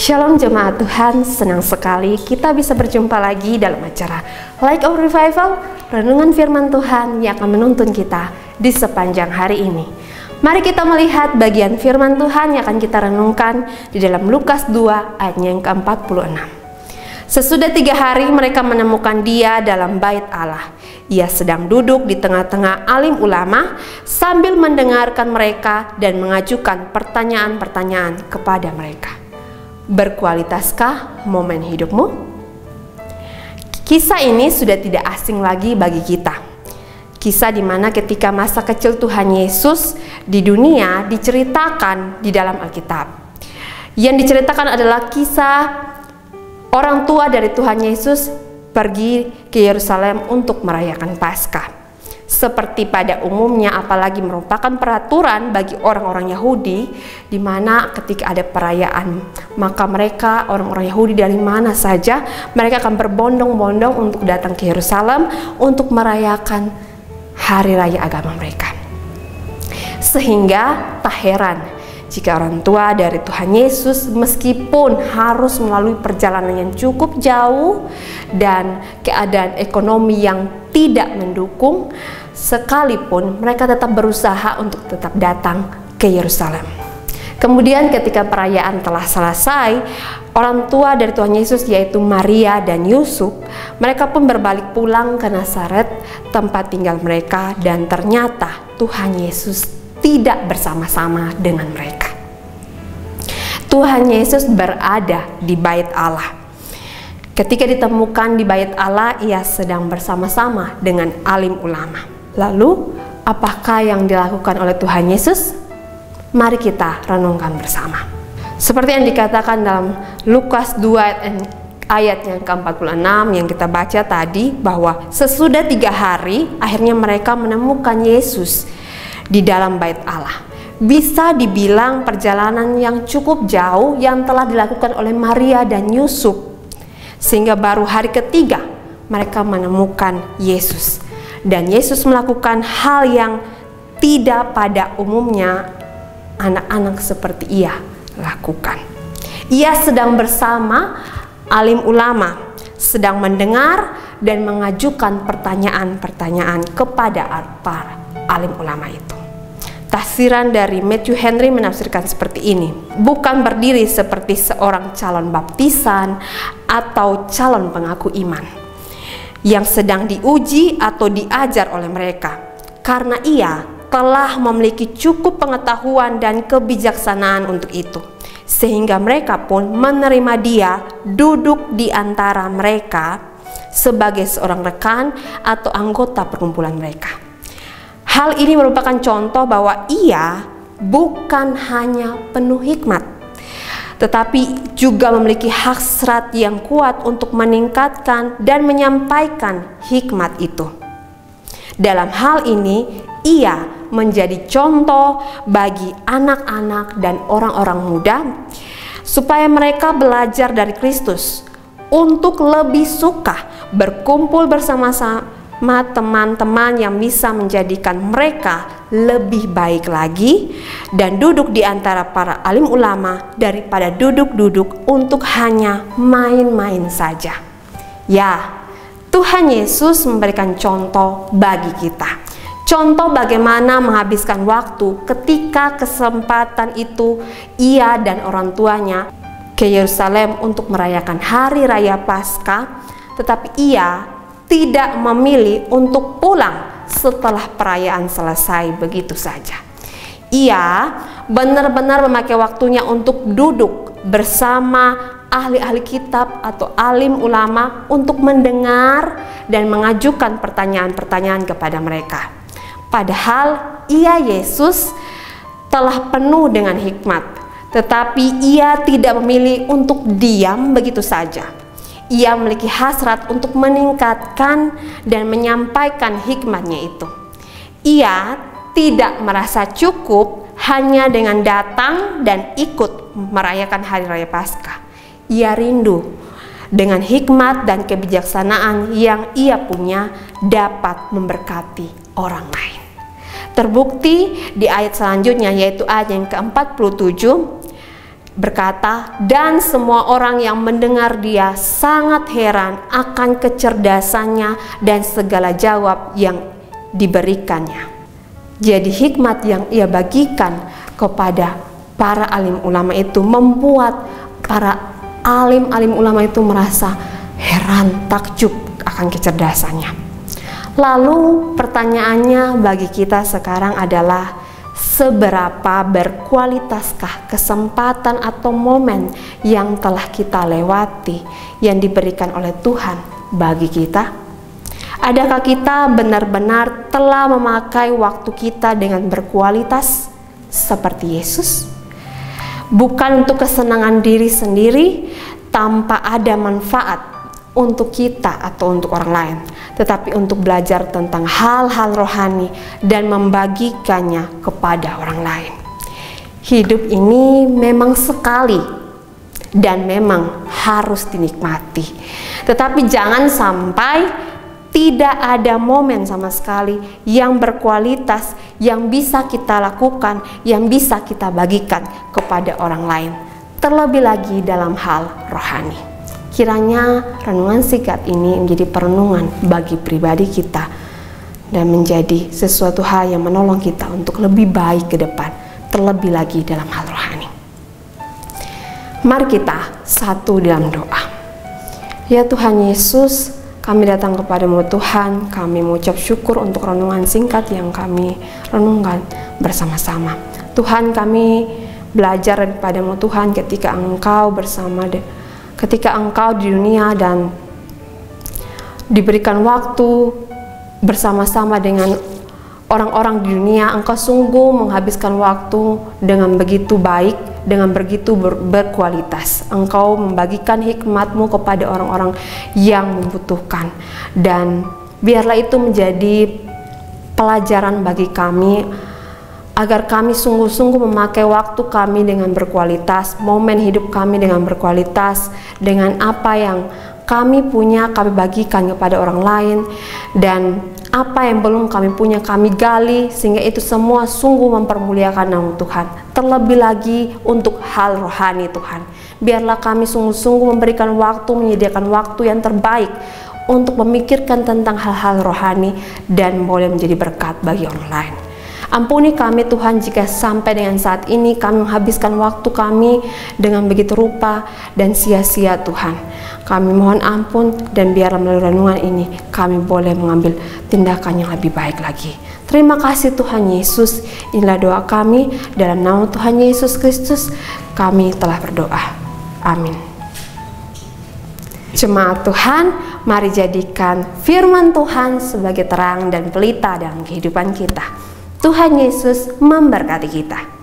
Shalom jemaat Tuhan, senang sekali kita bisa berjumpa lagi dalam acara Light of Revival, renungan firman Tuhan yang akan menuntun kita di sepanjang hari ini. Mari kita melihat bagian firman Tuhan yang akan kita renungkan di dalam Lukas 2 ayatnya yang ke-46. Sesudah 3 hari mereka menemukan dia dalam bait Allah. Ia sedang duduk di tengah-tengah alim ulama sambil mendengarkan mereka dan mengajukan pertanyaan-pertanyaan kepada mereka. Berkualitaskah momen hidupmu? Kisah ini sudah tidak asing lagi bagi kita. Kisah di mana ketika masa kecil Tuhan Yesus di dunia diceritakan di dalam Alkitab. Yang diceritakan adalah kisah orang tua dari Tuhan Yesus pergi ke Yerusalem untuk merayakan Paskah. Seperti pada umumnya, apalagi merupakan peraturan bagi orang-orang Yahudi, di mana ketika ada perayaan, maka mereka, orang-orang Yahudi dari mana saja, mereka akan berbondong-bondong untuk datang ke Yerusalem untuk merayakan hari raya agama mereka. Sehingga tak heran jika orang tua dari Tuhan Yesus meskipun harus melalui perjalanan yang cukup jauh dan keadaan ekonomi yang tidak mendukung, sekalipun mereka tetap berusaha untuk tetap datang ke Yerusalem. Kemudian ketika perayaan telah selesai, orang tua dari Tuhan Yesus yaitu Maria dan Yusuf, mereka pun berbalik pulang ke Nazaret, tempat tinggal mereka, dan ternyata Tuhan Yesus tidak bersama-sama dengan mereka. Tuhan Yesus berada di bait Allah. Ketika ditemukan di bait Allah, ia sedang bersama-sama dengan alim ulama. Lalu, apakah yang dilakukan oleh Tuhan Yesus? Mari kita renungkan bersama. Seperti yang dikatakan dalam Lukas 2 ayat yang ke-46 yang kita baca tadi, bahwa sesudah 3 hari, akhirnya mereka menemukan Yesus di dalam bait Allah. Bisa dibilang perjalanan yang cukup jauh yang telah dilakukan oleh Maria dan Yusuf, sehingga baru hari ketiga mereka menemukan Yesus. Dan Yesus melakukan hal yang tidak pada umumnya anak-anak seperti ia lakukan. Ia sedang bersama alim ulama, sedang mendengar dan mengajukan pertanyaan-pertanyaan kepada para alim ulama itu. Tafsiran dari Matthew Henry menafsirkan seperti ini: bukan berdiri seperti seorang calon baptisan atau calon pengaku iman yang sedang diuji atau diajar oleh mereka, karena ia telah memiliki cukup pengetahuan dan kebijaksanaan untuk itu, sehingga mereka pun menerima dia duduk di antara mereka sebagai seorang rekan atau anggota perkumpulan mereka. Hal ini merupakan contoh bahwa ia bukan hanya penuh hikmat, tetapi juga memiliki hasrat yang kuat untuk meningkatkan dan menyampaikan hikmat itu. Dalam hal ini, ia menjadi contoh bagi anak-anak dan orang-orang muda supaya mereka belajar dari Kristus untuk lebih suka berkumpul bersama-sama teman-teman yang bisa menjadikan mereka lebih baik lagi, dan duduk di antara para alim ulama daripada duduk-duduk untuk hanya main-main saja. Ya, Tuhan Yesus memberikan contoh bagi kita. Contoh bagaimana menghabiskan waktu ketika kesempatan itu ia dan orang tuanya ke Yerusalem untuk merayakan hari raya Paskah, tetapi ia tidak memilih untuk pulang setelah perayaan selesai begitu saja. Ia benar-benar memakai waktunya untuk duduk bersama ahli-ahli kitab atau alim ulama untuk mendengar dan mengajukan pertanyaan-pertanyaan kepada mereka. Padahal ia Yesus telah penuh dengan hikmat, tetapi ia tidak memilih untuk diam begitu saja. Ia memiliki hasrat untuk meningkatkan dan menyampaikan hikmatnya itu. Ia tidak merasa cukup hanya dengan datang dan ikut merayakan hari raya Paskah. Ia rindu dengan hikmat dan kebijaksanaan yang ia punya dapat memberkati orang lain. Terbukti di ayat selanjutnya, yaitu ayat yang ke-47. berkata, dan semua orang yang mendengar dia sangat heran akan kecerdasannya dan segala jawab yang diberikannya. Jadi hikmat yang ia bagikan kepada para alim ulama itu membuat para alim ulama itu merasa heran, takjub akan kecerdasannya. Lalu pertanyaannya bagi kita sekarang adalah, seberapa berkualitaskah kesempatan atau momen yang telah kita lewati yang diberikan oleh Tuhan bagi kita? Adakah kita benar-benar telah memakai waktu kita dengan berkualitas seperti Yesus? Bukan untuk kesenangan diri sendiri tanpa ada manfaat untuk kita atau untuk orang lain, tetapi untuk belajar tentang hal-hal rohani dan membagikannya kepada orang lain. Hidup ini memang sekali dan memang harus dinikmati, tetapi jangan sampai tidak ada momen sama sekali yang berkualitas yang bisa kita lakukan, yang bisa kita bagikan kepada orang lain, terlebih lagi dalam hal rohani. Kiranya renungan singkat ini menjadi perenungan bagi pribadi kita dan menjadi sesuatu hal yang menolong kita untuk lebih baik ke depan, terlebih lagi dalam hal rohani. Mari kita satu dalam doa. Ya Tuhan Yesus, kami datang kepadamu Tuhan, kami mengucap syukur untuk renungan singkat yang kami renungkan bersama-sama. Tuhan, kami belajar daripadamu Tuhan ketika Engkau di dunia dan diberikan waktu bersama-sama dengan orang-orang di dunia, Engkau sungguh menghabiskan waktu dengan begitu baik, dengan begitu berkualitas. Engkau membagikan hikmat-Mu kepada orang-orang yang membutuhkan, dan biarlah itu menjadi pelajaran bagi kami agar kami sungguh-sungguh memakai waktu kami dengan berkualitas, momen hidup kami dengan berkualitas, dengan apa yang kami punya kami bagikan kepada orang lain, dan apa yang belum kami punya kami gali, sehingga itu semua sungguh mempermuliakan nama Tuhan. Terlebih lagi untuk hal rohani Tuhan, biarlah kami sungguh-sungguh memberikan waktu, menyediakan waktu yang terbaik untuk memikirkan tentang hal-hal rohani dan boleh menjadi berkat bagi orang lain. Ampuni kami Tuhan jika sampai dengan saat ini kami menghabiskan waktu kami dengan begitu rupa dan sia-sia Tuhan. Kami mohon ampun, dan biarlah melalui renungan ini kami boleh mengambil tindakan yang lebih baik lagi. Terima kasih Tuhan Yesus. Inilah doa kami, dalam nama Tuhan Yesus Kristus kami telah berdoa. Amin. Jemaat Tuhan, mari jadikan firman Tuhan sebagai terang dan pelita dalam kehidupan kita. Tuhan Yesus memberkati kita.